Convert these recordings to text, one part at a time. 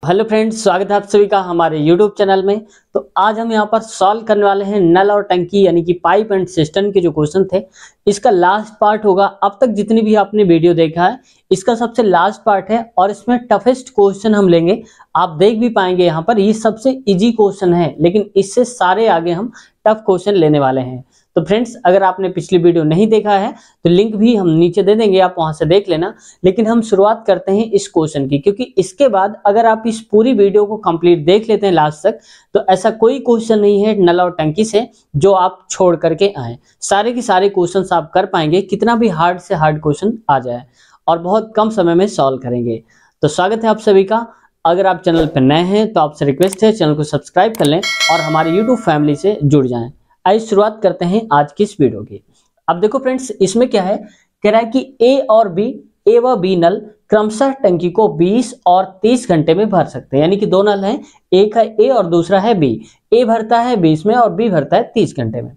Hello friends, स्वागत है आप सभी का हमारे यूट्यूब चैनल में। तो आज हम यहाँ पर सॉल्व करने वाले हैं नल और टंकी यानी कि पाइप एंड सिस्टम के जो क्वेश्चन थे। इसका लास्ट पार्ट होगा। अब तक जितनी भी आपने वीडियो देखा है इसका सबसे लास्ट पार्ट है और इसमें टफेस्ट क्वेश्चन हम लेंगे। आप देख भी पाएंगे यहाँ पर ये सबसे इजी क्वेश्चन है, लेकिन इससे सारे आगे हम टफ क्वेश्चन लेने वाले हैं। तो फ्रेंड्स, अगर आपने पिछली वीडियो नहीं देखा है तो लिंक भी हम नीचे दे देंगे, आप वहां से देख लेना। लेकिन हम शुरुआत करते हैं इस क्वेश्चन की, क्योंकि इसके बाद अगर आप इस पूरी वीडियो को कंप्लीट देख लेते हैं लास्ट तक तो ऐसा कोई क्वेश्चन नहीं है नल और टंकी से जो आप छोड़ करके आए। सारे के सारे क्वेश्चन आप कर पाएंगे, कितना भी हार्ड से हार्ड क्वेश्चन आ जाए, और बहुत कम समय में सॉल्व करेंगे। तो स्वागत है आप सभी का। अगर आप चैनल पर नए हैं तो आपसे रिक्वेस्ट है चैनल को सब्सक्राइब कर लें और हमारे यूट्यूब फैमिली से जुड़ जाएं। आइए शुरुआत करते हैं आज की इस वीडियो की। अब देखो फ्रेंड्स, इसमें क्या है, कह रहा है कि ए और बी, ए व बी नल क्रमशः टंकी को 20 और 30 घंटे में भर सकते हैं। यानी कि दो नल हैं, एक है ए और दूसरा है बी। ए भरता है 20 में और बी भरता है 30 घंटे में।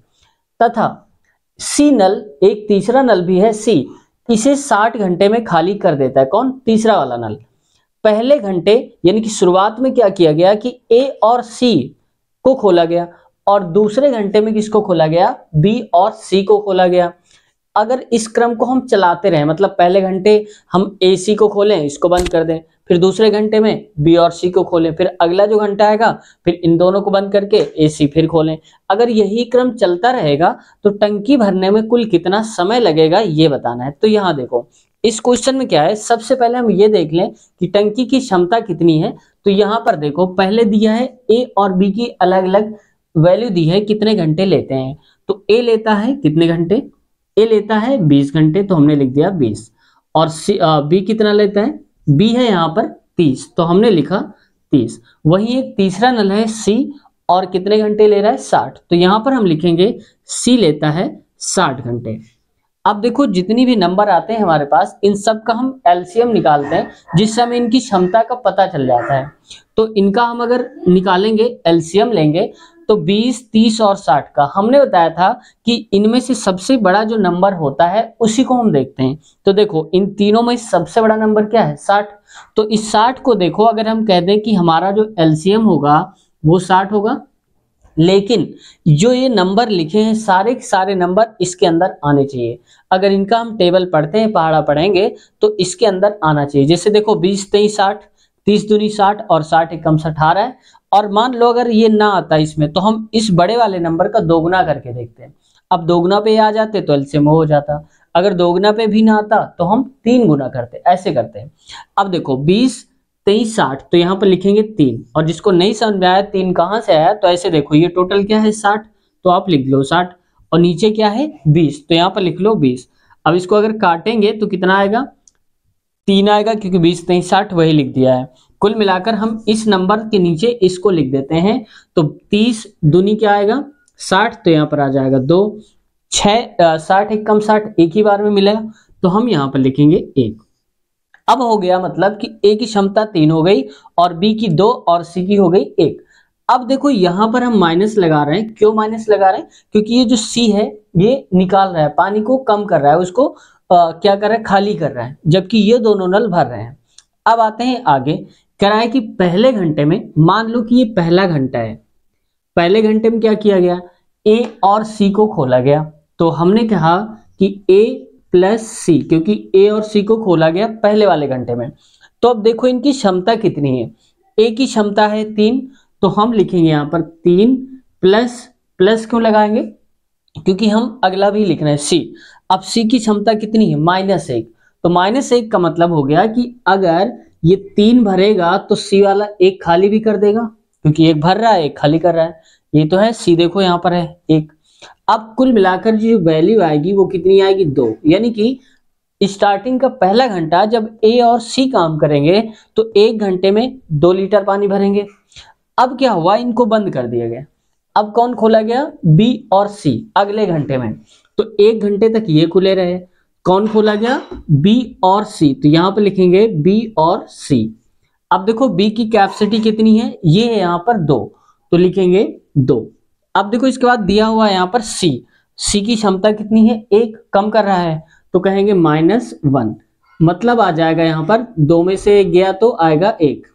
तथा सी नल, एक तीसरा नल भी है सी, इसे 60 घंटे में खाली कर देता है। कौन? तीसरा वाला नल। पहले घंटे यानी कि शुरुआत में क्या किया गया कि ए और सी को खोला गया और दूसरे घंटे में किसको खोला गया? बी और सी को खोला गया। अगर इस क्रम को हम चलाते रहे, मतलब पहले घंटे हम ए सी को खोलें, इसको बंद कर दें, फिर दूसरे घंटे में बी और सी को खोलें, फिर अगला जो घंटा आएगा फिर इन दोनों को बंद करके ए सी फिर खोलें, अगर यही क्रम चलता रहेगा तो टंकी भरने में कुल कितना समय लगेगा ये बताना है। तो यहाँ देखो इस क्वेश्चन में क्या है, सबसे पहले हम ये देख लें कि टंकी की क्षमता कितनी है। तो यहाँ पर देखो पहले दिया है ए और बी की अलग अलग वैल्यू दी है, कितने घंटे लेते हैं। तो ए लेता है कितने घंटे? ए लेता है 20 घंटे, तो हमने लिख दिया 20। और बी कितना लेता है? बी है यहाँ पर 30, तो हमने लिखा 30। वहीं एक तीसरा नल है सी और कितने घंटे ले रहा है? 60, तो यहाँ पर हम लिखेंगे सी लेता है 60 घंटे। अब देखो जितनी भी नंबर आते हैं हमारे पास, इन सब का हम एलसीएम निकालते हैं, जिससे हमें इनकी क्षमता का पता चल जाता है। तो इनका हम अगर निकालेंगे, एलसीएम लेंगे, तो 20, 30 और 60 का हमने बताया था कि इनमें से सबसे बड़ा जो नंबर होता है उसी को हम देखते हैं। तो देखो इन तीनों में सबसे बड़ा नंबर क्या है? 60। तो इस 60 को देखो, अगर हम कह दें कि हमारा जो एलसीएम होगा वो 60 होगा, लेकिन जो ये नंबर लिखे हैं सारे के सारे नंबर इसके अंदर आने चाहिए। अगर इनका हम टेबल पढ़ते हैं, पहाड़ा पढ़ेंगे, तो इसके अंदर आना चाहिए। जैसे देखो 20 23 60, 30 दूनी 60 और 60 एकम 18 है। और मान लो अगर ये ना आता इसमें, तो हम इस बड़े वाले नंबर का दोगुना करके देखते हैं। अब दोगुना पे आ जाते तो एलसीएम हो जाता, अगर दोगुना पे भी ना आता तो हम 3 गुना करते, ऐसे करते हैं। अब देखो 20 23 60, तो यहाँ पर लिखेंगे 3। और जिसको नहीं समझ में आया 3 कहाँ से आया, तो ऐसे देखो ये टोटल क्या है 60, तो आप लिख लो 60, और नीचे क्या है 20, तो यहाँ पर लिख लो 20। अब इसको अगर काटेंगे तो कितना आएगा? 3 आएगा, क्योंकि 20 23 60 वही लिख दिया है। कुल मिलाकर हम इस नंबर के नीचे इसको लिख देते हैं। तो 30 दूनी क्या आएगा? 60, तो यहाँ पर आ जाएगा 2, 6 60 एकम 60 एक ही बार में मिलेगा, तो हम यहाँ पर लिखेंगे 1। अब हो गया मतलब कि ए की क्षमता 3 हो गई और बी की 2 और सी की हो गई 1। अब देखो यहां पर हम माइनस लगा रहे हैं। क्यों माइनस लगा रहे हैं? क्योंकि ये जो सी है ये निकाल रहा है, पानी को कम कर रहा है, उसको क्या कर रहा है? खाली कर रहा है, जबकि ये दोनों नल भर रहे हैं। अब आते हैं आगे, कह रहा है कि पहले घंटे में, मान लो कि ये पहला घंटा है, पहले घंटे में क्या किया गया? ए और सी को खोला गया। तो हमने कहा कि ए प्लस सी, क्योंकि ए और सी को खोला गया पहले वाले घंटे में। तो अब देखो इनकी क्षमता कितनी है। ए की क्षमता है 3, तो हम लिखेंगे यहाँ पर 3 प्लस, प्लस क्यों लगाएंगे? क्योंकि हम अगला भी लिखना है सी। अब सी की क्षमता कितनी है? -1, तो -1 का मतलब हो गया कि अगर ये 3 भरेगा तो सी वाला 1 खाली भी कर देगा, क्योंकि 1 भर रहा है 1 खाली कर रहा है। ये तो है सी, देखो यहाँ पर है 1। अब कुल मिलाकर जो वैल्यू आएगी वो कितनी आएगी? 2। यानी कि स्टार्टिंग का पहला घंटा जब ए और सी काम करेंगे तो 1 घंटे में 2 लीटर पानी भरेंगे। अब क्या हुआ? इनको बंद कर दिया गया। अब कौन खोला गया? बी और सी अगले घंटे में। तो 1 घंटे तक ये खुले रहे। कौन खोला गया? बी और सी, तो यहाँ पे लिखेंगे बी और सी। अब देखो बी की कैपेसिटी कितनी है? ये है यहाँ पर 2, तो लिखेंगे 2। अब देखो इसके बाद दिया हुआ है यहाँ पर सी, सी की क्षमता कितनी है? 1 कम कर रहा है, तो कहेंगे -1, मतलब आ जाएगा यहाँ पर 2 में से 1 गया तो आएगा 1।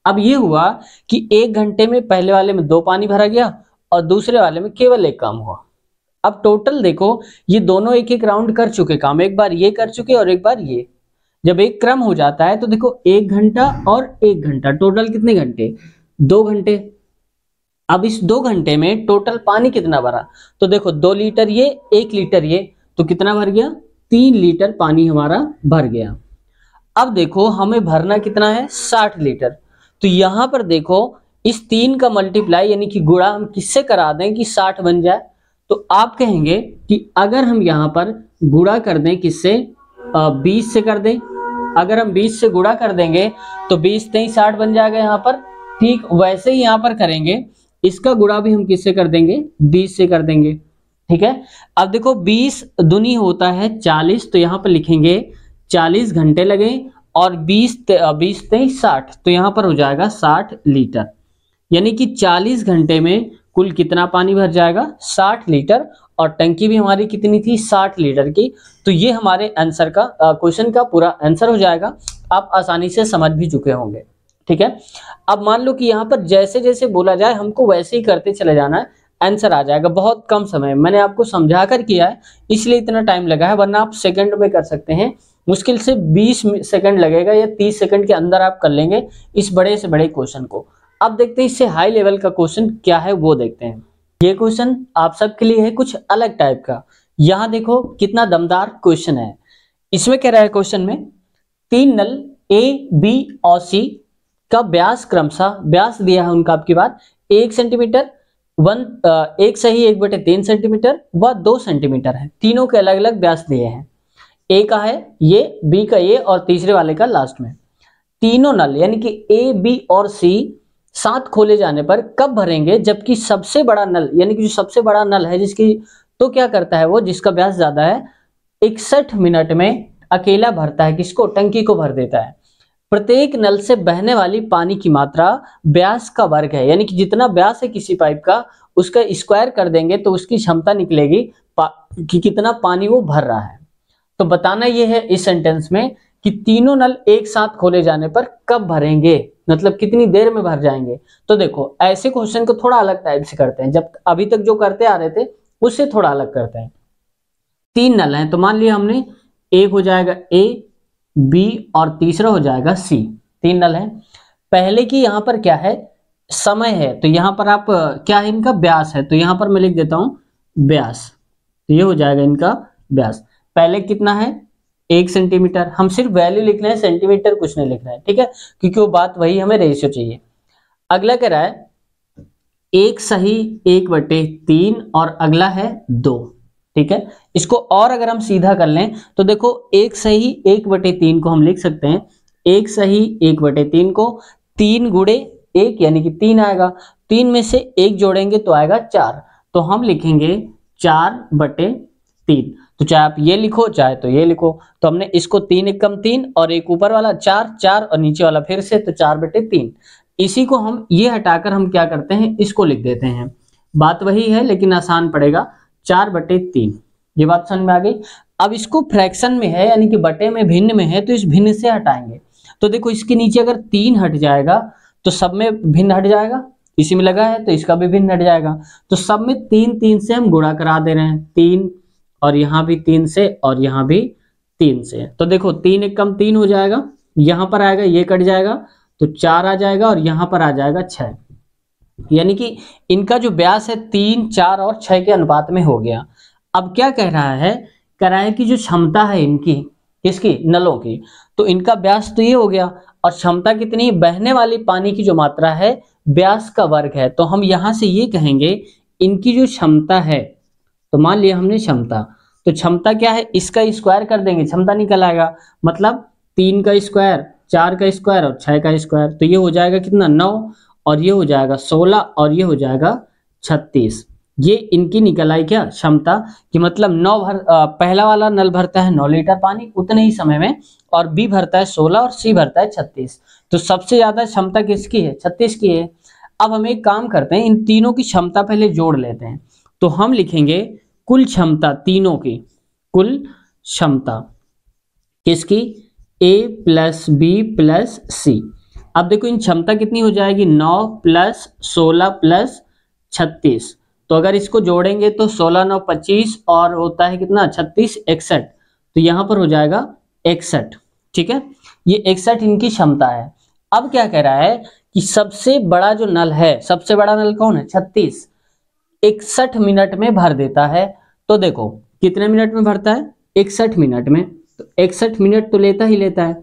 अब ये हुआ कि 1 घंटे में पहले वाले में 2 पानी भरा गया और दूसरे वाले में केवल 1 काम हुआ। अब टोटल देखो, ये दोनों एक एक राउंड कर चुके काम, एक बार ये कर चुके और एक बार ये। जब एक क्रम हो जाता है तो देखो 1 घंटा और 1 घंटा, टोटल कितने घंटे? 2 घंटे। अब इस 2 घंटे में टोटल पानी कितना भरा? तो देखो 2 लीटर ये, 1 लीटर ये, तो कितना भर गया? 3 लीटर पानी हमारा भर गया। अब देखो हमें भरना कितना है? 60 लीटर। तो यहां पर देखो इस 3 का मल्टीप्लाई यानी कि गुणा हम किससे करा दें कि 60 बन जाए? तो आप कहेंगे कि अगर हम यहां पर गुणा कर दें किससे? 20 से कर दें। अगर हम 20 से गुणा कर देंगे तो 20 3 60 बन जाएगा यहाँ पर। ठीक वैसे ही यहाँ पर करेंगे, इसका गुणा भी हम किससे कर देंगे? 20 से कर देंगे। ठीक है, अब देखो 20 दूनी होता है 40, तो यहाँ पर लिखेंगे 40 घंटे लगे और 20 23 60, तो यहाँ पर हो जाएगा 60 लीटर। यानी कि 40 घंटे में कुल कितना पानी भर जाएगा? 60 लीटर। और टंकी भी हमारी कितनी थी? 60 लीटर की। तो ये हमारे आंसर का क्वेश्चन का पूरा आंसर हो जाएगा। आप आसानी से समझ भी चुके होंगे। ठीक है, अब मान लो कि यहाँ पर जैसे जैसे बोला जाए हमको वैसे ही करते चले जाना है, आंसर आ जाएगा बहुत कम समय। मैंने आपको समझा कर किया है इसलिए इतना टाइम लगा है, वरना आप सेकंड में कर सकते हैं। मुश्किल से 20 सेकंड लगेगा या 30 सेकंड के अंदर आप कर लेंगे इस बड़े से बड़े क्वेश्चन को। अब देखते हैं इससे हाई लेवल का क्वेश्चन क्या है वो देखते हैं। ये क्वेश्चन आप सबके लिए है कुछ अलग टाइप का। यहाँ देखो कितना दमदार क्वेश्चन है। इसमें कह रहा है क्वेश्चन में 3 नल A, B और C का व्यास क्रमशः, व्यास दिया है उनका आपकी बात 1 सेंटीमीटर, 1 सही 1/3 सेंटीमीटर व 2 सेंटीमीटर है। तीनों के अलग अलग व्यास दिए हैं। A का है ये, B का ये और तीसरे वाले का लास्ट में। तीनों नल यानी कि A, B और C साथ खोले जाने पर कब भरेंगे? जबकि सबसे बड़ा नल यानी कि जो सबसे बड़ा नल है जिसकी, तो क्या करता है वो, जिसका व्यास ज्यादा है, 61 मिनट में अकेला भरता है। किसको? टंकी को भर देता है। प्रत्येक नल से बहने वाली पानी की मात्रा व्यास का वर्ग है, यानी कि जितना व्यास है किसी पाइप का उसका स्क्वायर कर देंगे तो उसकी क्षमता निकलेगी कि कितना पानी वो भर रहा है। तो बताना ये है इस सेंटेंस में कि तीनों नल एक साथ खोले जाने पर कब भरेंगे, मतलब कितनी देर में भर जाएंगे। तो देखो ऐसे क्वेश्चन को थोड़ा अलग टाइप से करते हैं, जब अभी तक जो करते आ रहे थे उससे थोड़ा अलग करते हैं। 3 नल हैं तो मान लिया हमने, एक हो जाएगा A, B और तीसरा हो जाएगा C। 3 नल हैं। पहले की यहाँ पर क्या है? समय है, तो यहाँ पर आप क्या है? इनका व्यास है, तो यहाँ पर मैं लिख देता हूं व्यास। तो ये हो जाएगा इनका व्यास। पहले कितना है? 1 सेंटीमीटर। हम सिर्फ वैल्यू लिख रहे हैं, सेंटीमीटर कुछ नहीं लिख रहे हैं। ठीक है, क्योंकि वो बात वही, हमें रेशियो चाहिए। अगला कह रहा है 1 सही 1/3 और अगला है 2। ठीक है, इसको और अगर हम सीधा कर लें तो देखो 1 सही 1/3 को हम लिख सकते हैं, 1 सही 1/3 को 3 गुणे 1 यानी कि 3 आएगा। 3 में से 1 जोड़ेंगे तो आएगा 4, तो हम लिखेंगे 4/3। तो चाहे आप ये लिखो चाहे तो ये लिखो। तो हमने इसको 3 एकम 3 और एक ऊपर वाला 4 4 और नीचे वाला फिर से, तो 4/3। इसी को हम ये हटाकर हम क्या करते हैं, इसको लिख देते हैं। बात वही है लेकिन आसान पड़ेगा, 4/3। ये बात समझ में आ गई। अब इसको फ्रैक्शन में है यानी कि बटे में, भिन्न में है, तो इस भिन्न से हटाएंगे। तो देखो इसके नीचे अगर 3 हट जाएगा तो सब में भिन्न हट जाएगा, इसी में लगा है तो इसका भी भिन्न हट जाएगा। तो सब में 3 3 से हम गुणा करा दे रहे हैं, 3 और यहाँ भी 3 से और यहाँ भी 3 से। तो देखो 3 एकम 3 हो जाएगा, यहाँ पर आएगा ये कट जाएगा तो 4 आ जाएगा और यहाँ पर आ जाएगा 6। यानी कि इनका जो व्यास है 3 4 और 6 के अनुपात में हो गया। अब क्या कह रहा है? कह रहा है कि जो क्षमता है इनकी, किसकी? नलों की, तो इनका व्यास तो ये हो गया और क्षमता कितनी? बहने वाली पानी की जो मात्रा है व्यास का वर्ग है। तो हम यहां से ये कहेंगे इनकी जो क्षमता है, तो मान लिया हमने क्षमता, तो क्षमता क्या है? इसका स्क्वायर कर देंगे, क्षमता निकल आएगा। मतलब 3 का स्क्वायर, 4 का स्क्वायर और 6 का स्क्वायर, तो ये हो जाएगा कितना? 9 और ये हो जाएगा 16 और ये हो जाएगा 36। ये इनकी निकल आई क्या? क्षमता, कि मतलब 9 पहला वाला नल भरता है 9 लीटर पानी उतने ही समय में, और B भरता है 16 और C भरता है 36। तो सबसे ज्यादा क्षमता किसकी है? 36 की है। अब हम एक काम करते हैं, इन तीनों की क्षमता पहले जोड़ लेते हैं। तो हम लिखेंगे कुल क्षमता तीनों की, कुल क्षमता किसकी? A + B + C। अब देखो इन क्षमता कितनी हो जाएगी, 9 + 16 + 36। तो अगर इसको जोड़ेंगे तो 16 9 25 और होता है कितना 36 61। तो यहाँ पर हो जाएगा 61। ठीक है, ये 61 इनकी क्षमता है। अब क्या कह रहा है कि सबसे बड़ा जो नल है, सबसे बड़ा नल कौन है, 36, 61 मिनट में भर देता है। तो देखो कितने मिनट में भरता है, 61 मिनट में। तो 61 मिनट तो लेता ही लेता है,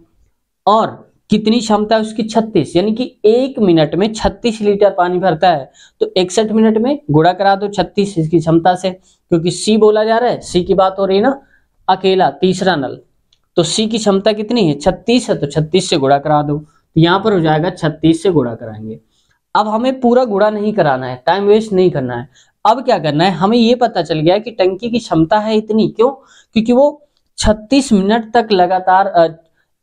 और कितनी क्षमता है उसकी, 36, यानी कि 1 मिनट में 36 लीटर पानी भरता है। तो 61 मिनट में गुणा करा दो 36 इसकी क्षमता से, क्योंकि सी बोला जा रहा है, सी की बात हो रही है ना, अकेला तीसरा नल। तो सी की क्षमता कितनी है, 36 है, तो 36 से गुणा करा दो। तो यहाँ पर हो जाएगा 36 से गुणा कराएंगे। अब हमें पूरा गुणा नहीं कराना है, टाइम वेस्ट नहीं करना है। अब क्या करना है, हमें ये पता चल गया कि टंकी की क्षमता है इतनी, क्यों, क्योंकि वो 36 मिनट तक लगातार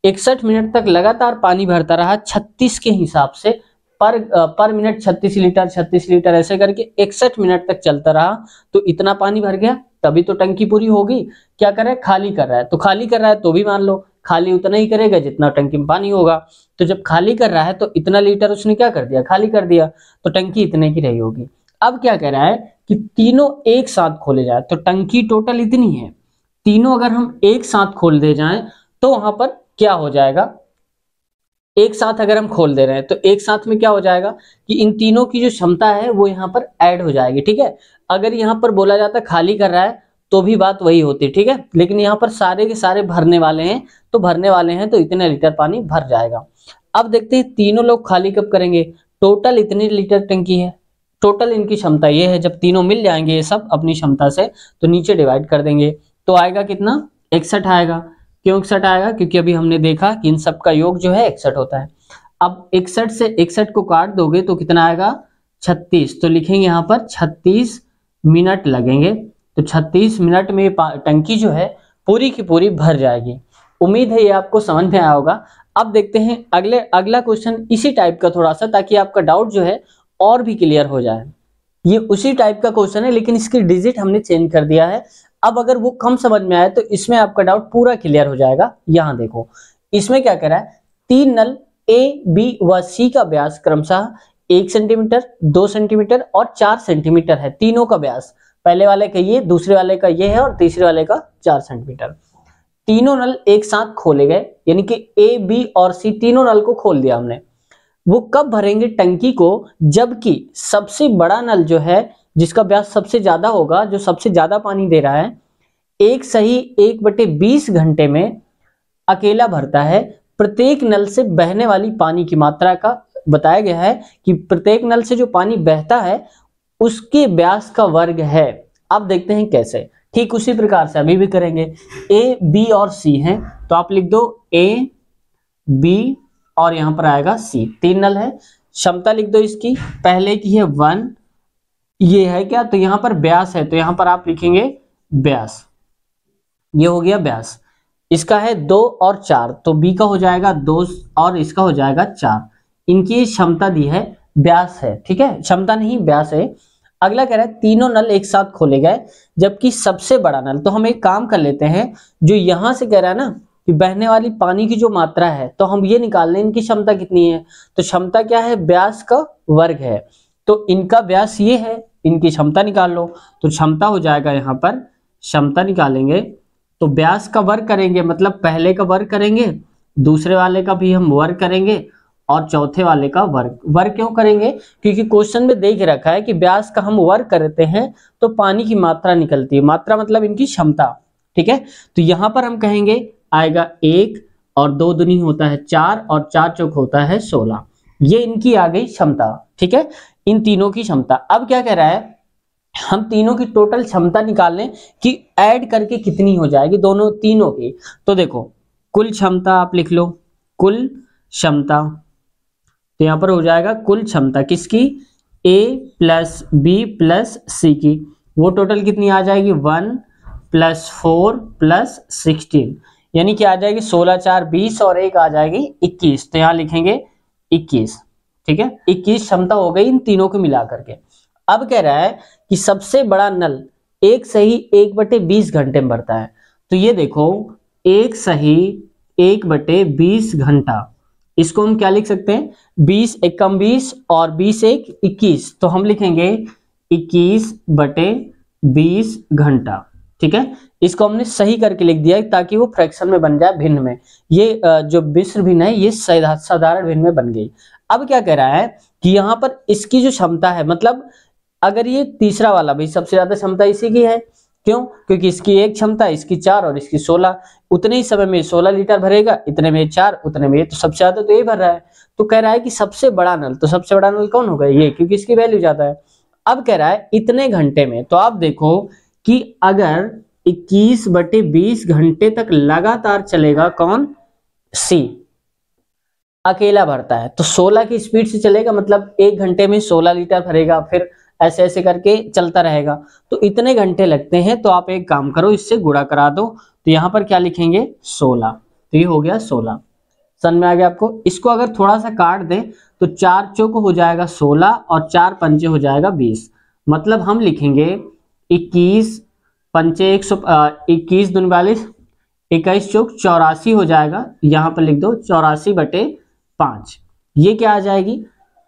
61 मिनट तक लगातार पानी भरता रहा 36 के हिसाब से, पर मिनट 36 लीटर 36 लीटर ऐसे करके 61 मिनट तक चलता रहा। तो इतना पानी भर गया, तभी तो टंकी पूरी होगी। क्या कर रहा है, खाली कर रहा है। तो खाली कर रहा है तो भी मान लो खाली उतना ही करेगा जितना टंकी में पानी होगा। तो जब खाली कर रहा है तो इतना लीटर उसने क्या कर दिया, खाली कर दिया, तो टंकी इतने की रही होगी। अब क्या कह रहा है कि तीनों एक साथ खोले जाए, तो टंकी टोटल इतनी है, तीनों अगर हम एक साथ खोल दे जाएं तो वहां पर क्या हो जाएगा, एक साथ अगर हम खोल दे रहे हैं तो एक साथ में क्या हो जाएगा कि इन तीनों की जो क्षमता है वो यहाँ पर ऐड हो जाएगी। ठीक है, अगर यहाँ पर बोला जाता खाली कर रहा है तो भी बात वही होती, ठीक है, लेकिन यहाँ पर सारे के सारे भरने वाले हैं, तो भरने वाले हैं तो इतने लीटर पानी भर जाएगा। अब देखते हैं तीनों लोग खाली कब करेंगे, टोटल इतनी लीटर टंकी है, टोटल इनकी क्षमता ये है। जब तीनों मिल जाएंगे ये सब अपनी क्षमता से, तो नीचे डिवाइड कर देंगे, तो आएगा कितना, 61 आएगा। क्यों 61 आएगा, क्योंकि अभी हमने देखा कि इन सब का योग जो है 61 होता है। अब 61 से 61 को काट दोगे तो कितना आएगा, 36। तो लिखेंगे यहाँ पर 36 मिनट लगेंगे। तो 36 मिनट में टंकी जो है पूरी की पूरी भर जाएगी। उम्मीद है ये आपको समझ में आया होगा। अब देखते हैं अगला क्वेश्चन इसी टाइप का थोड़ा सा, ताकि आपका डाउट जो है और भी क्लियर हो जाए। ये उसी टाइप का क्वेश्चन है, लेकिन इसकी डिजिट हमने चेंज कर दिया है। अब अगर वो कम समझ में आए तो इसमें आपका डाउट पूरा क्लियर हो जाएगा। यहां देखो इसमें क्या कह रहा है, 3 नल ए, बी व सी का व्यास क्रमशः 1 सेंटीमीटर, 2 सेंटीमीटर और 4 सेंटीमीटर है। तीनों का व्यास, पहले वाले का ये, दूसरे वाले का ये है और तीसरे वाले का 4 सेंटीमीटर। तीनों नल एक साथ खोले गए, यानी कि ए, बी और सी तीनों नल को खोल दिया हमने। वो कब भरेंगे टंकी को, जबकि सबसे बड़ा नल जो है, जिसका व्यास सबसे ज्यादा होगा, जो सबसे ज्यादा पानी दे रहा है, एक सही 1/20 घंटे में अकेला भरता है। प्रत्येक नल से बहने वाली पानी की मात्रा का बताया गया है कि प्रत्येक नल से जो पानी बहता है उसके व्यास का वर्ग है। अब देखते हैं कैसे। ठीक उसी प्रकार से अभी भी करेंगे। ए, बी और सी हैं, तो आप लिख दो ए, बी और यहां पर आएगा सी। 3 नल है, क्षमता लिख दो इसकी, पहले की है 1, ये है क्या, तो यहां पर व्यास है, तो यहां पर आप लिखेंगे व्यास, ये हो गया व्यास। इसका है 2 और 4, तो बी का हो जाएगा 2 और इसका हो जाएगा 4। इनकी क्षमता दी है, व्यास है, ठीक है, क्षमता नहीं व्यास है। अगला कह रहा है तीनों नल एक साथ खोले गए, जबकि सबसे बड़ा नल, तो हम एक काम कर लेते हैं, जो यहां से कह रहा है ना कि बहने वाली पानी की जो मात्रा है, तो हम ये निकाल लें इनकी क्षमता कितनी है। तो क्षमता क्या है, व्यास का वर्ग है, तो इनका व्यास ये है, इनकी क्षमता निकाल लो। तो क्षमता हो जाएगा, यहाँ पर क्षमता निकालेंगे तो व्यास का वर्ग करेंगे, मतलब पहले का वर्ग करेंगे, दूसरे वाले का भी हम वर्ग करेंगे और चौथे वाले का वर्ग। वर्ग क्यों करेंगे, क्योंकि क्वेश्चन में देख रखा है कि व्यास का हम वर्ग करते हैं तो पानी की मात्रा निकलती है। मात्रा मतलब इनकी क्षमता, ठीक है। तो यहां पर हम कहेंगे आएगा 1 और 2 दूनी होता है 4 और 4 चौक होता है 16। ये इनकी आ गई क्षमता, ठीक है, इन तीनों की क्षमता। अब क्या कह रहा है, हम तीनों की टोटल क्षमता निकाल लें कि ऐड करके कितनी हो जाएगी दोनों तीनों की। तो देखो कुल क्षमता आप लिख लो, कुल क्षमता, तो यहां पर हो जाएगा कुल क्षमता किसकी, A + B + C की, वो टोटल कितनी आ जाएगी 1 + 4 + 16, यानी कि आ जाएगी 16 4 20 और 1 आ जाएगी 21। तो यहां लिखेंगे 21, ठीक है, 21 क्षमता हो गई इन तीनों को मिला करके। अब कह रहा है कि सबसे बड़ा नल एक सही 1/20 घंटे में भरता है। तो ये देखो एक सही 1/20 घंटा, इसको हम क्या लिख सकते हैं, 20 एकम 20 और 20 एक 21, तो हम लिखेंगे 21/20 घंटा। ठीक है, इसको हमने सही करके लिख दिया ताकि वो फ्रैक्शन में बन जाए, भिन्न में। ये जो मिश्र भिन्न है ये साधारण भिन्न में बन गई। अब क्या कह रहा है कि यहाँ पर इसकी जो क्षमता है, मतलब अगर ये तीसरा वाला भाई सबसे ज्यादा क्षमता इसी की है, क्यों? क्योंकि इसकी एक क्षमता, इसकी 4 और इसकी 16, उतने ही समय में 16 लीटर भरेगा, इतने में 4, उतने में, तो सबसे ज्यादा तो ये भर रहा है। तो कह रहा है कि सबसे बड़ा नल, तो सबसे बड़ा नल कौन होगा, ये, क्योंकि इसकी वैल्यू ज्यादा है। अब कह रहा है इतने घंटे में, तो आप देखो कि अगर 21/20 घंटे तक लगातार चलेगा, कौन, सी अकेला भरता है, तो 16 की स्पीड से चलेगा, मतलब 1 घंटे में 16 लीटर भरेगा, फिर ऐसे ऐसे करके चलता रहेगा, तो इतने घंटे लगते हैं। तो आप एक काम करो, इससे गुणा करा दो, तो यहाँ पर क्या लिखेंगे, 16, तो ये हो गया 16। समझ में आ गया आपको? इसको अगर थोड़ा सा काट दें तो 4 चौक हो जाएगा 16 और 4 पंचे हो जाएगा 20, मतलब हम लिखेंगे 21 पंचे 21 दूनी 42, 21 चौक 84 हो जाएगा, यहाँ पर लिख दो 84/5। ये क्या आ जाएगी,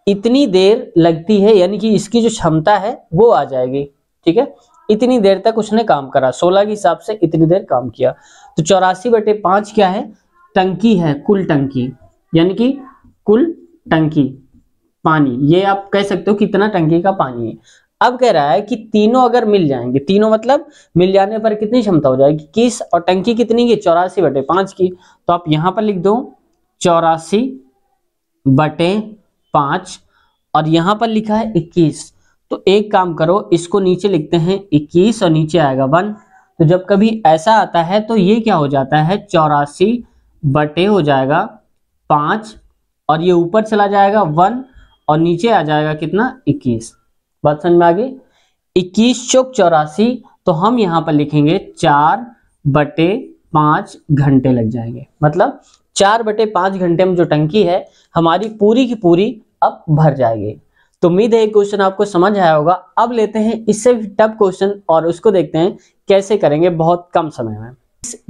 इतनी देर लगती है, यानी कि इसकी जो क्षमता है वो आ जाएगी। ठीक है, इतनी देर तक उसने काम करा, 16 के हिसाब से इतनी देर काम किया। तो 84/5 क्या है, टंकी है, कुल टंकी, यानी कि कुल टंकी पानी, ये आप कह सकते हो कितना टंकी का पानी है। अब कह रहा है कि तीनों अगर मिल जाएंगे, तीनों मतलब मिल जाने पर कितनी क्षमता हो जाएगी, 21, और टंकी कितनी की, 84/5 की, तो आप यहां पर लिख दो 84/5, और यहां पर लिखा है 21। तो एक काम करो, इसको नीचे लिखते हैं 21 और नीचे आएगा 1, तो जब कभी ऐसा आता है तो ये क्या हो जाता है, 84 हो जाएगा 5, और ये ऊपर चला जाएगा 1 और नीचे आ जाएगा कितना, 21। बात समझ में आ गई? 21 चौक 84, तो हम यहाँ पर लिखेंगे 4/5 घंटे लग जाएंगे, मतलब 4/5 घंटे में जो टंकी है हमारी पूरी की पूरी अब भर जाएगी। तो उम्मीद है ये क्वेश्चन आपको समझ आया होगा। अब लेते हैं इससे भी टफ क्वेश्चन और उसको देखते हैं कैसे करेंगे बहुत कम समय में।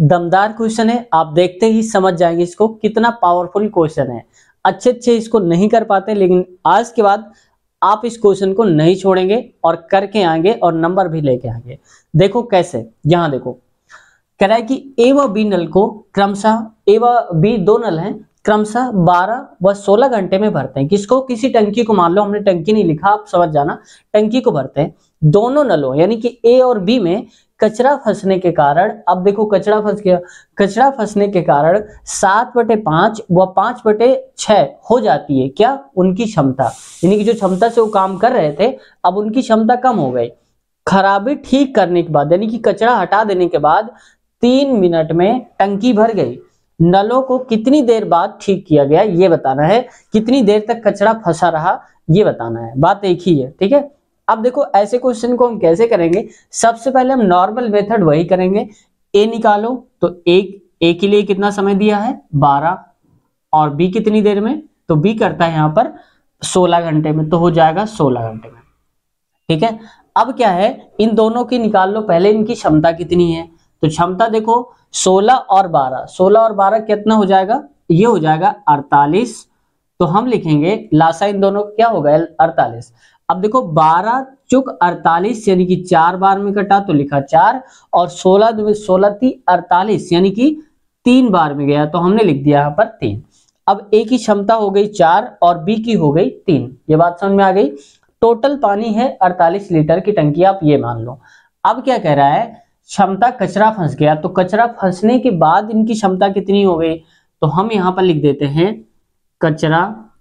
दमदार क्वेश्चन है, आप देखते ही समझ जाएंगे इसको कितना पावरफुल क्वेश्चन है। अच्छे इसको नहीं कर पाते, लेकिन आज के बाद आप इस क्वेश्चन को नहीं छोड़ेंगे और करके आएंगे और नंबर भी लेके आएंगे। देखो कैसे, यहां देखो कह रहा है कि ए व बी नल को क्रमशः, ए व बी दो नल हैं, क्रमशः 12 व 16 घंटे में भरते हैं। किसको, किसी टंकी को, मान लो हमने टंकी नहीं लिखा, आप समझ जाना, टंकी को भरते हैं। दोनों नलों यानी कि ए और बी में कचरा फंसने के कारण, अब देखो कचरा फंस गया, कचरा फंसने के कारण 7/5 व 5/6 हो जाती है क्या, उनकी क्षमता, यानी कि जो क्षमता से वो काम कर रहे थे अब उनकी क्षमता कम हो गई। खराबी ठीक करने के बाद, यानी कि कचरा हटा देने के बाद 3 मिनट में टंकी भर गई। नलों को कितनी देर बाद ठीक किया गया ये बताना है, कितनी देर तक कचरा फंसा रहा ये बताना है, बात एक ही है। ठीक है, अब देखो ऐसे क्वेश्चन को हम कैसे करेंगे, सबसे पहले हम नॉर्मल मेथड वही करेंगे। ए निकालो, तो ए के लिए कितना समय दिया है 12, और बी कितनी देर में, तो बी करता है यहाँ पर 16 घंटे में, तो हो जाएगा 16 घंटे में। ठीक है, अब क्या है, इन दोनों की निकाल लो पहले, इनकी क्षमता कितनी है, तो क्षमता देखो 16 और 12, 16 और 12 कितना हो जाएगा, ये हो जाएगा 48, तो हम लिखेंगे लासा इन दोनों क्या होगा 48। अब देखो 12 चुक 48 यानी कि 4 बार में कटा तो लिखा 4, और 16 थी 48 यानी कि 3 बार में गया, तो हमने लिख दिया यहाँ पर 3। अब ए की क्षमता हो गई 4 और बी की हो गई 3, ये बात समझ में आ गई। टोटल पानी है 48 लीटर की टंकी, आप ये मान लो। अब क्या कह रहा है, क्षमता कचरा फंस गया, तो कचरा फंसने के बाद इनकी क्षमता कितनी हो गई, तो हम यहां पर लिख देते हैं कचरा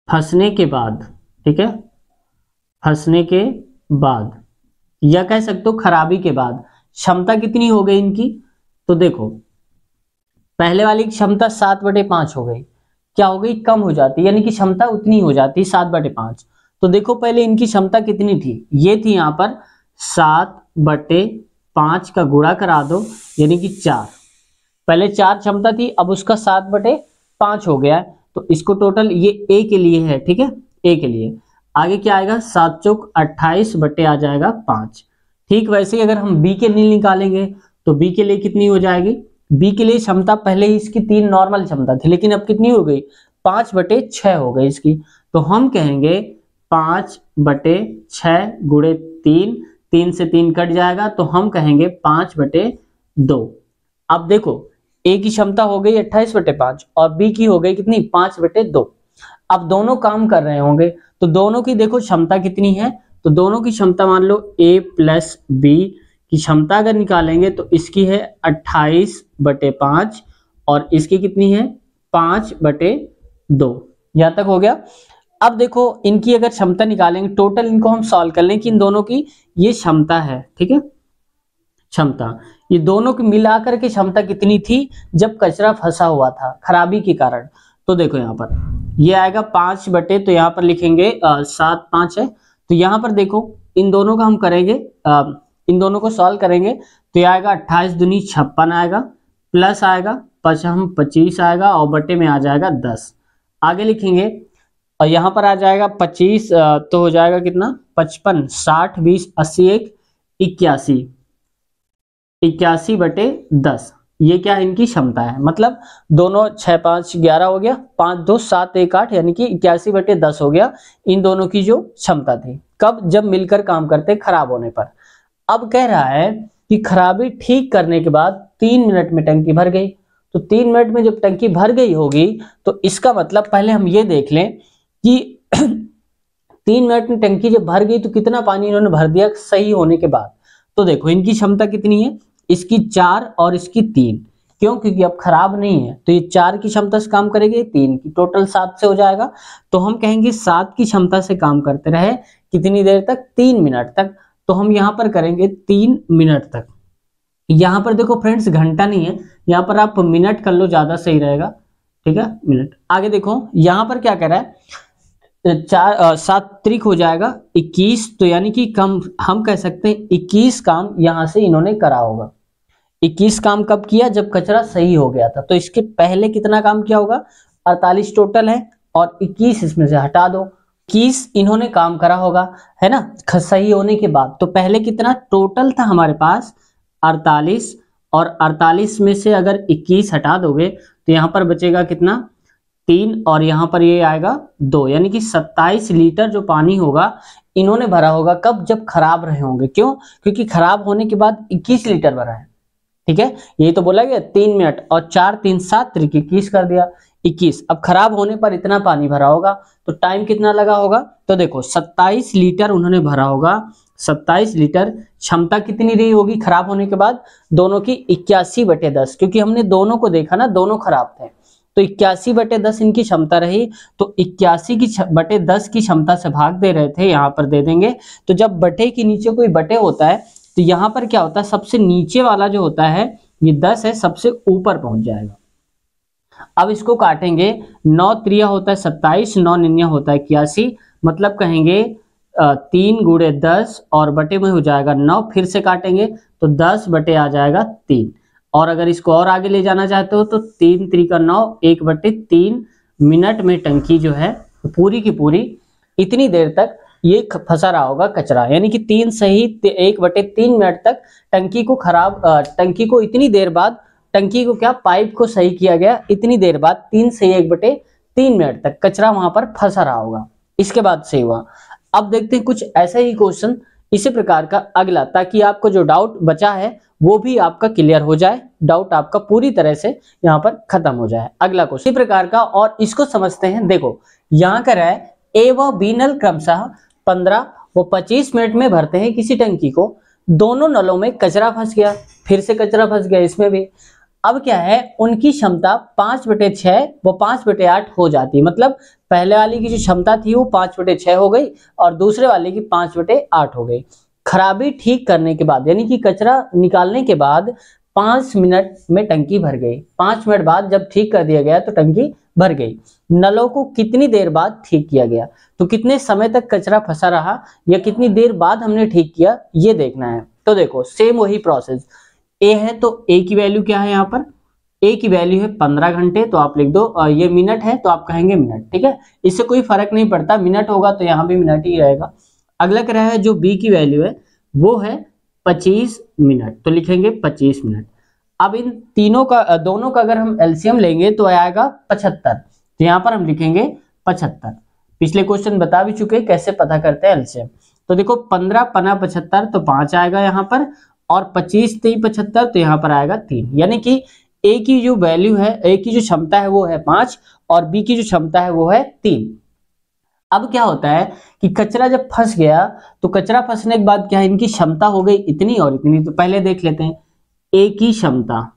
फंसने के बाद। ठीक है, फंसने के बाद, या कह सकते हो खराबी के बाद क्षमता कितनी हो गई इनकी, तो देखो पहले वाली क्षमता 7/5 हो गई, क्या हो गई, कम हो जाती, यानी कि क्षमता उतनी हो जाती 7/5। तो देखो पहले इनकी क्षमता कितनी थी, ये थी यहाँ पर 7/5 का गुणा करा दो, यानी कि 4, पहले 4 क्षमता थी, अब उसका 7/5 हो गया, तो इसको टोटल ये ए के लिए है। ठीक है, ए के लिए आगे क्या आएगा, 7 चौक 28 बटे आ जाएगा 5। ठीक वैसे ही अगर हम बी के लिए निकालेंगे तो बी के लिए कितनी हो जाएगी, बी के लिए क्षमता पहले ही इसकी 3 नॉर्मल क्षमता थी, लेकिन अब कितनी हो गई 5/6 हो गई इसकी। तो हम कहेंगे 5/6 गुणे 3, 3 से 3 कट जाएगा तो हम कहेंगे 5/2। अब देखो ए की क्षमता हो गई 28/5 और बी की हो गई कितनी 5/2। अब दोनों काम कर रहे होंगे तो दोनों की देखो क्षमता कितनी है, तो दोनों की क्षमता मान लो ए प्लस बी की क्षमता अगर निकालेंगे तो इसकी है 28/5 और इसकी कितनी है 5/2। यहां तक हो गया। अब देखो इनकी अगर क्षमता निकालेंगे टोटल, इनको हम सॉल्व कर लें कि इन दोनों की ये क्षमता है, ठीक है, क्षमता ये दोनों की मिलाकर के क्षमता कितनी थी जब कचरा फंसा हुआ था खराबी के कारण। तो देखो यहाँ पर ये आएगा 5/, तो यहाँ पर लिखेंगे 7 5 है, तो यहाँ पर देखो इन दोनों का हम करेंगे, इन दोनों को सॉल्व करेंगे तो ये आएगा 28 दूनी 56 आएगा, प्लस आएगा 25 आएगा और बटे में आ जाएगा 10। आगे लिखेंगे और यहाँ पर आ जाएगा 25, तो हो जाएगा कितना 55, 60 20 80 1 81/10। ये क्या इनकी क्षमता है, मतलब दोनों 6 5 11 हो गया, 5 2 7 1 8 यानी कि 81/10 हो गया इन दोनों की जो क्षमता थी। कब, जब मिलकर काम करते खराब होने पर। अब कह रहा है कि खराबी ठीक करने के बाद 3 मिनट में टंकी भर गई। तो 3 मिनट में जब टंकी भर गई होगी तो इसका मतलब पहले हम ये देख लें कि 3 मिनट में टंकी जब भर गई तो कितना पानी इन्होंने भर दिया सही होने के बाद। तो देखो इनकी क्षमता कितनी है, इसकी 4 और इसकी 3, क्यों, क्योंकि अब खराब नहीं है तो ये 4 की क्षमता से काम करेगी, 3 की, टोटल 7 से हो जाएगा। तो हम कहेंगे 7 की क्षमता से काम करते रहे कितनी देर तक, 3 मिनट तक। तो हम यहाँ पर करेंगे 3 मिनट तक। यहाँ पर देखो फ्रेंड्स घंटा नहीं है, यहाँ पर आप मिनट कर लो, ज्यादा सही रहेगा, ठीक है, मिनट। आगे देखो यहाँ पर क्या कह रहा है, 7 त्रिक हो जाएगा 21, तो यानी कि कम हम कह सकते हैं 21 काम यहां से इन्होंने करा होगा। 21 काम कब किया, जब कचरा सही हो गया था। तो इसके पहले कितना काम किया होगा, 48 टोटल है और 21 इसमें से हटा दो, 21 इन्होंने काम करा होगा, है ना, सही होने के बाद। तो पहले कितना टोटल था हमारे पास 48 और 48 में से अगर 21 हटा दोगे तो यहां पर बचेगा कितना 3 और यहाँ पर ये आएगा 2, यानी कि 27 लीटर जो पानी होगा इन्होंने भरा होगा। कब, जब खराब रहे होंगे। क्यों, क्योंकि खराब होने के बाद 21 लीटर भरा है, ठीक है, यही तो बोला गया 3 मिनट और 4 3 7 त्रिक 21 कर दिया 21। अब खराब होने पर इतना पानी भरा होगा तो टाइम कितना लगा होगा, तो देखो 27 लीटर उन्होंने भरा होगा, 27 लीटर। क्षमता कितनी रही होगी खराब होने के बाद, दोनों की 81/10, क्योंकि हमने दोनों को देखा ना, दोनों खराब थे। तो 81/10 इनकी क्षमता रही, तो 81/10 की क्षमता से भाग दे रहे थे, यहाँ पर दे देंगे। तो जब बटे के नीचे कोई बटे होता है तो यहाँ पर क्या होता है, सबसे नीचे वाला जो होता है ये 10 है, सबसे ऊपर पहुंच जाएगा। अब इसको काटेंगे, 9 त्रिया होता है 27, 9 निन्या होता है 81, मतलब कहेंगे 3 गुणे 10 और बटे में हो जाएगा 9, फिर से काटेंगे तो 10 बटे आ जाएगा 3। और अगर इसको और आगे ले जाना चाहते हो तो 3 त्रिका 9, 1/3 मिनट में टंकी जो है पूरी की पूरी इतनी देर तक ये फंसा रहा होगा कचरा, यानी कि 3 सही 1/3 मिनट तक टंकी को टंकी को इतनी देर बाद, टंकी को क्या, पाइप को सही किया गया, इतनी देर बाद 3 से 1/3 मिनट तक कचरा वहां पर फंसा रहा होगा, इसके बाद सही हुआ। अब देखते हैं कुछ ऐसा ही क्वेश्चन इसी प्रकार का अगला, ताकि आपको जो डाउट बचा है वो भी आपका क्लियर हो जाए, डाउट आपका पूरी तरह से यहाँ पर खत्म हो जाए। अगला क्वेश्चन इसी प्रकार का, और इसको समझते हैं। देखो यहाँ कर रहा है ए व बी नल क्रमशः 15 व 25 मिनट में भरते हैं किसी टंकी को, दोनों नलों में कचरा फंस गया, फिर से कचरा फंस गया इसमें भी। अब क्या है, उनकी क्षमता 5/6 व 5/8 हो जाती है, मतलब पहले वाली की जो क्षमता थी वो 5/6 हो गई और दूसरे वाले की 5/8 हो गई। खराबी ठीक करने के बाद, यानी कि कचरा निकालने के बाद 5 मिनट में टंकी भर गई। 5 मिनट बाद जब ठीक कर दिया गया तो टंकी भर गई। नलों को कितनी देर बाद ठीक किया गया, तो कितने समय तक कचरा फंसा रहा या कितनी देर बाद हमने ठीक किया, ये देखना है। तो देखो सेम वही प्रोसेस, ए है तो ए की वैल्यू क्या है, यहाँ पर ए की वैल्यू है 15 घंटे, तो आप लिख दो, ये मिनट है तो आप कहेंगे मिनट, ठीक है, इससे कोई फर्क नहीं पड़ता, मिनट होगा तो यहाँ भी मिनट ही रहेगा। अगला कह रहा है जो बी की वैल्यू है वो है 25 मिनट, तो लिखेंगे 25 मिनट। अब इन तीनों का दोनों का अगर हम एलसीएम लेंगे तो आएगा 75। तो यहाँ पर हम लिखेंगे 75। पिछले क्वेश्चन बता भी चुके कैसे पता करते हैं एलसीएम। तो देखो 15 पना 75 तो 5 आएगा यहाँ पर, और 25 3 75 तो यहाँ पर आएगा 3। यानी कि ए की जो वैल्यू है, ए की जो क्षमता है वो है 5 और बी की जो क्षमता है वो है 3। अब क्या होता है कि कचरा जब फंस गया तो कचरा फंसने के बाद क्या है, इनकी क्षमता हो गई इतनी और इतनी। तो पहले देख लेते हैं ए की क्षमता,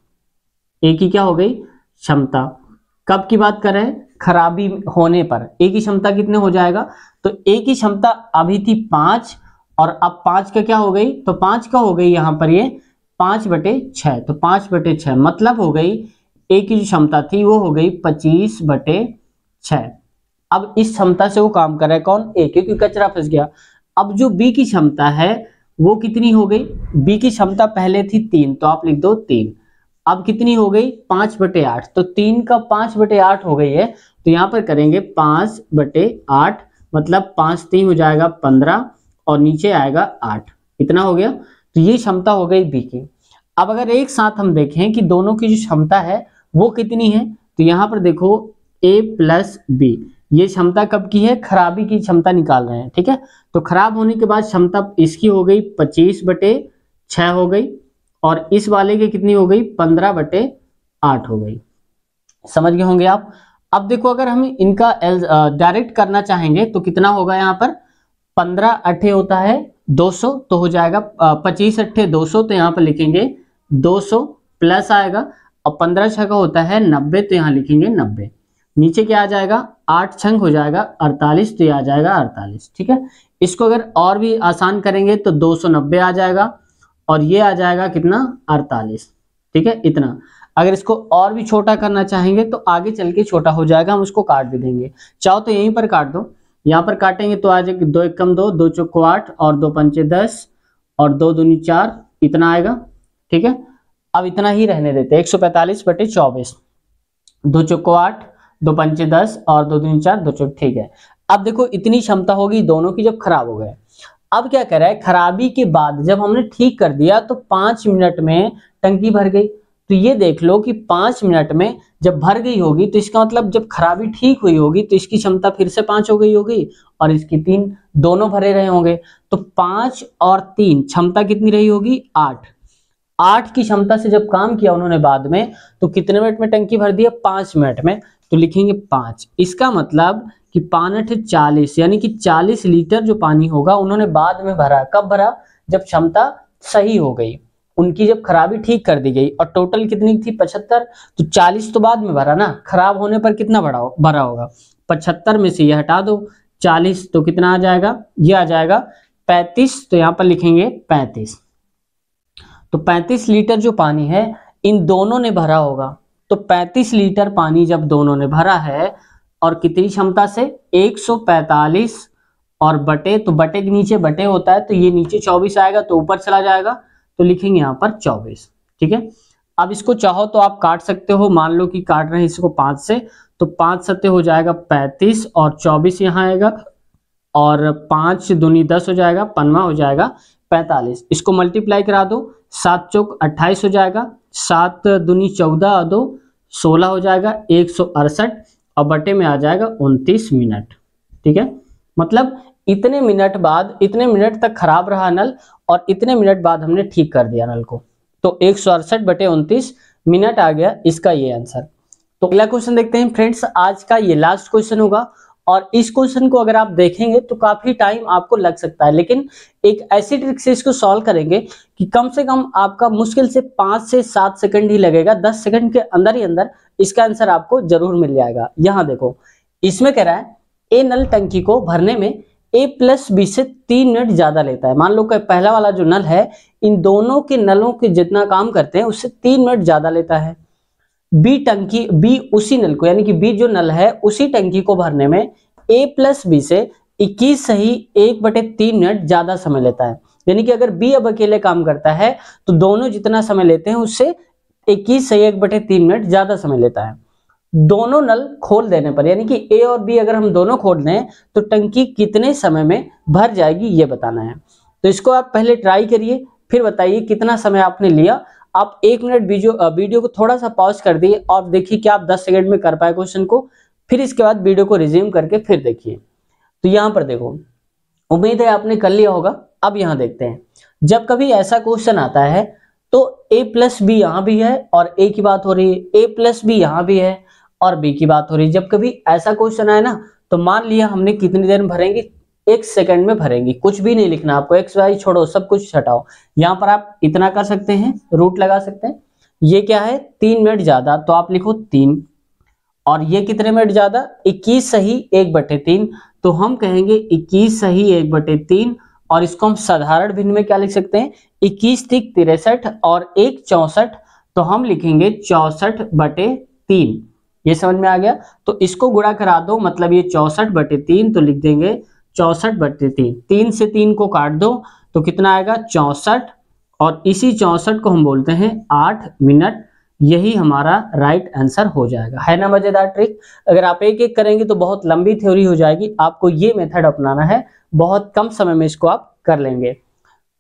ए की क्या हो गई क्षमता। कब की बात कर रहे हैं, खराबी होने पर ए की क्षमता कितने हो जाएगा। तो ए की क्षमता अभी थी 5 और अब 5 का क्या हो गई, तो 5 का हो गई यहाँ पर ये 5/6। तो 5/6 मतलब हो गई ए की जो क्षमता थी वो हो गई 25/6। अब इस क्षमता से वो काम कर रहा है कौन, ए, क्योंकि कचरा फंस गया। अब जो बी की क्षमता है वो कितनी हो गई, बी की क्षमता पहले थी 3 तो आप लिख दो 3। अब कितनी हो गई 5/8। तो 3 का 5/8 हो गई है। तो यहाँ पर करेंगे 5/8 मतलब 5 3 हो जाएगा 15 और नीचे आएगा 8। इतना हो गया। तो ये क्षमता हो गई बी की। अब अगर एक साथ हम देखें कि दोनों की जो क्षमता है वो कितनी है, तो यहाँ पर देखो ए प्लस बी, ये क्षमता कब की है, खराबी की क्षमता निकाल रहे हैं। ठीक है, तो खराब होने के बाद क्षमता इसकी हो गई 25/6 हो गई और इस वाले की कितनी हो गई 15/8 हो गई। समझ गए होंगे आप। अब देखो अगर हम इनका डायरेक्ट करना चाहेंगे तो कितना होगा, यहाँ पर 15/8 होता है 200 तो हो जाएगा 25/8 200। तो यहाँ पर लिखेंगे 200 प्लस आएगा और 15/6 का होता है 90 तो यहाँ लिखेंगे 90। नीचे क्या आ जाएगा 8 छंग हो जाएगा 48 तो ये आ जाएगा 48। ठीक है, इसको अगर और भी आसान करेंगे तो 290 आ जाएगा और ये आ जाएगा कितना 48। ठीक है, इतना। अगर इसको और भी छोटा करना चाहेंगे तो आगे चल के छोटा हो जाएगा, हम उसको काट भी देंगे। चाहो तो यहीं पर काट दो, यहाँ पर काटेंगे तो आ जाएगा 2 एकम 2, 2 चौको 8 और 2 पंचे 10 और 2 दूनी 4, इतना आएगा। ठीक है, अब इतना ही रहने देते हैं 145/24, 2 चौको 8 2 पंचे 10 और 2 दूनी 4 2 चौक। ठीक है, अब देखो इतनी क्षमता होगी दोनों की जब खराब हो गए। अब क्या कर रहा है, खराबी के बाद जब हमने ठीक कर दिया तो 5 मिनट में टंकी भर गई। तो ये देख लो कि 5 मिनट में जब भर गई होगी तो इसका मतलब जब खराबी ठीक हुई होगी तो इसकी क्षमता फिर से 5 हो गई होगी और इसकी 3, दोनों भरे रहे होंगे। तो 5 और 3 क्षमता कितनी रही होगी 8। 8 की क्षमता से जब काम किया उन्होंने बाद में तो कितने मिनट में टंकी भर दिया 5 मिनट में। तो लिखेंगे 5। इसका मतलब कि 5 × 40 यानी कि 40 लीटर जो पानी होगा उन्होंने बाद में भरा। कब भरा, जब क्षमता सही हो गई, उनकी जब खराबी ठीक कर दी गई। और टोटल कितनी थी 75, तो 40 तो बाद में भरा ना, खराब होने पर कितना भरा होगा 75 में से ये हटा दो 40 तो कितना आ जाएगा, ये आ जाएगा 35। तो यहाँ पर लिखेंगे 35। तो 35 लीटर जो पानी है इन दोनों ने भरा होगा। तो 35 लीटर पानी जब दोनों ने भरा है और कितनी क्षमता से 145 और बटे, तो बटे के नीचे बटे होता है तो ये नीचे 24 आएगा तो ऊपर चला जाएगा तो लिखेंगे यहाँ पर 24। ठीक है, अब इसको चाहो तो आप काट सकते हो, मान लो कि काट रहे हैं इसको 5 से तो 5 सत्ते हो जाएगा 35 और 24 यहाँ आएगा और 5 दूनी 10 हो जाएगा, 5वां हो जाएगा 45। इसको मल्टीप्लाई करा दो, 7 चौक 28 हो जाएगा, 7 दूनी 14 और 2 16 हो जाएगा 168 और बटे में आ जाएगा 29 मिनट। ठीक है, मतलब इतने मिनट बाद, इतने मिनट तक खराब रहा नल और इतने मिनट बाद हमने ठीक कर दिया नल को, तो 168/29 मिनट आ गया इसका ये आंसर। तो अगला क्वेश्चन देखते हैं फ्रेंड्स। आज का ये लास्ट क्वेश्चन होगा और इस क्वेश्चन को अगर आप देखेंगे तो काफी टाइम आपको लग सकता है, लेकिन एक ऐसी ट्रिक से इसको सॉल्व करेंगे कि कम से कम आपका मुश्किल से 5 से 7 सेकंड ही लगेगा। 10 सेकंड के अंदर ही अंदर इसका आंसर आपको जरूर मिल जाएगा। यहाँ देखो, इसमें कह रहा है ए नल टंकी को भरने में ए प्लस बी से 3 मिनट ज्यादा लेता है। मान लो कि पहला वाला जो नल है इन दोनों के नलों के जितना काम करते हैं उससे 3 मिनट ज्यादा लेता है। बी उसी नल को, यानी कि बी जो नल है उसी टंकी को भरने में ए प्लस बी से 21 सही 1/3 मिनट ज्यादा समय लेता है। यानी कि अगर बी अब अकेले काम करता है तो दोनों जितना समय लेते हैं उससे 21 सही 1/3 मिनट ज्यादा समय लेता है। दोनों नल खोल देने पर, यानी कि ए और बी अगर हम दोनों खोल दें तो टंकी कितने समय में भर जाएगी ये बताना है। तो इसको आप पहले ट्राई करिए, फिर बताइए कितना समय आपने लिया। आप 1 मिनट वीडियो को थोड़ा सा पॉज कर दिए और देखिए कि आप 10 सेकंड में कर पाए क्वेश्चन को, फिर इसके बाद वीडियो को रिज्यूम करके फिर देखिए। तो यहाँ पर देखो, उम्मीद है आपने कर लिया होगा। अब यहाँ देखते हैं, जब कभी ऐसा क्वेश्चन आता है तो a प्लस बी यहाँ भी है और a की बात हो रही है, a प्लस बी यहाँ भी है और b की बात हो रही है। जब कभी ऐसा क्वेश्चन आए ना, तो मान लिया हमने कितनी देर में भरेंगे, 1 सेकंड में भरेंगे। कुछ भी नहीं लिखना आपको, एक्स वाई छोड़ो, सब कुछ हटाओ। यहाँ पर आप इतना कर सकते हैं, रूट लगा सकते हैं। ये क्या है, 3 मिनट ज्यादा, तो आप लिखो 3। और ये कितने मिनट ज्यादा, 21 सही 1/3, तो हम कहेंगे 21 सही 1/3। और इसको हम साधारण भिन्न में क्या लिख सकते हैं, 21 तिक 63 और 1 64, तो हम लिखेंगे 64/3। ये समझ में आ गया। तो इसको गुणा करा दो, मतलब ये 64/3, तो लिख देंगे 64/3। 3 से 3 को काट दो तो कितना आएगा, 64, और इसी 64 को हम बोलते हैं 8 मिनट। यही हमारा राइट आंसर हो जाएगा। है ना मजेदार ट्रिक। अगर आप एक एक करेंगे तो बहुत लंबी थ्योरी हो जाएगी, आपको ये मेथड अपनाना है, बहुत कम समय में इसको आप कर लेंगे।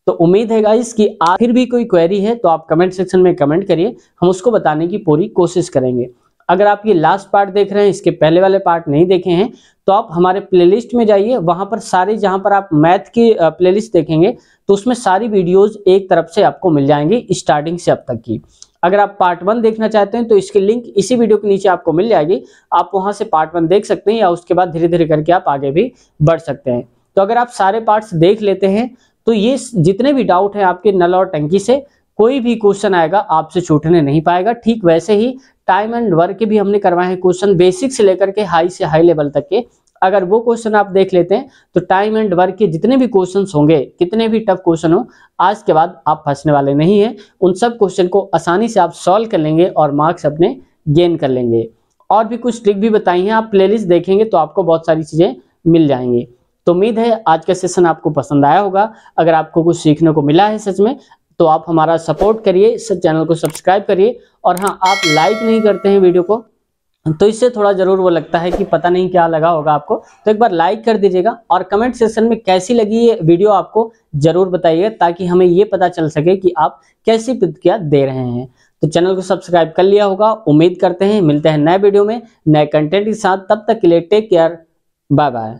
तो उम्मीद है गाइस कि फिर भी कोई क्वेरी है तो आप कमेंट सेक्शन में कमेंट करिए, हम उसको बताने की पूरी कोशिश करेंगे। अगर आप ये लास्ट पार्ट देख रहे हैं, इसके पहले वाले पार्ट नहीं देखे हैं, तो आप हमारे प्लेलिस्ट में जाइए, वहां पर सारे, जहां पर आप मैथ की प्लेलिस्ट देखेंगे तो उसमें सारी वीडियोस एक तरफ से आपको मिल जाएंगी, स्टार्टिंग से अब तक की। अगर आप पार्ट 1 देखना चाहते हैं तो इसकी लिंक इसी वीडियो के नीचे आपको मिल जाएगी, आप वहां से पार्ट 1 देख सकते हैं, या उसके बाद धीरे धीरे करके आप आगे भी बढ़ सकते हैं। तो अगर आप सारे पार्ट्स देख लेते हैं तो ये जितने भी डाउट हैं आपके नल और टंकी से, कोई भी क्वेश्चन आएगा आपसे छूटने नहीं पाएगा। ठीक वैसे ही टाइम एंड वर्क के भी हमने करवाए हैं क्वेश्चन, बेसिक से लेकर के हाई से हाई लेवल तक के। अगर वो क्वेश्चन आप देख लेते हैं तो टाइम एंड वर्क के जितने भी क्वेश्चंस होंगे, कितने भी टफ क्वेश्चन हो, आज के बाद आप फंसने वाले नहीं हैं। उन सब क्वेश्चन को आसानी से आप सॉल्व कर लेंगे और मार्क्स अपने गेन कर लेंगे। और भी कुछ ट्रिक भी बताई हैं, आप प्लेलिस्ट देखेंगे तो आपको बहुत सारी चीजें मिल जाएंगी। तो उम्मीद है आज का सेशन आपको पसंद आया होगा। अगर आपको कुछ सीखने को मिला है सच में, तो आप हमारा सपोर्ट करिए, इस चैनल को सब्सक्राइब करिए। और हाँ, आप लाइक नहीं करते हैं वीडियो को, तो इससे थोड़ा जरूर वो लगता है कि पता नहीं क्या लगा होगा आपको, तो एक बार लाइक कर दीजिएगा। और कमेंट सेक्शन में कैसी लगी ये वीडियो आपको जरूर बताइएगा, ताकि हमें ये पता चल सके कि आप कैसी प्रतिक्रिया दे रहे हैं। तो चैनल को सब्सक्राइब कर लिया होगा, उम्मीद करते हैं मिलते हैं नए वीडियो में नए कंटेंट के साथ। तब तक के लिए टेक केयर, बाय बाय।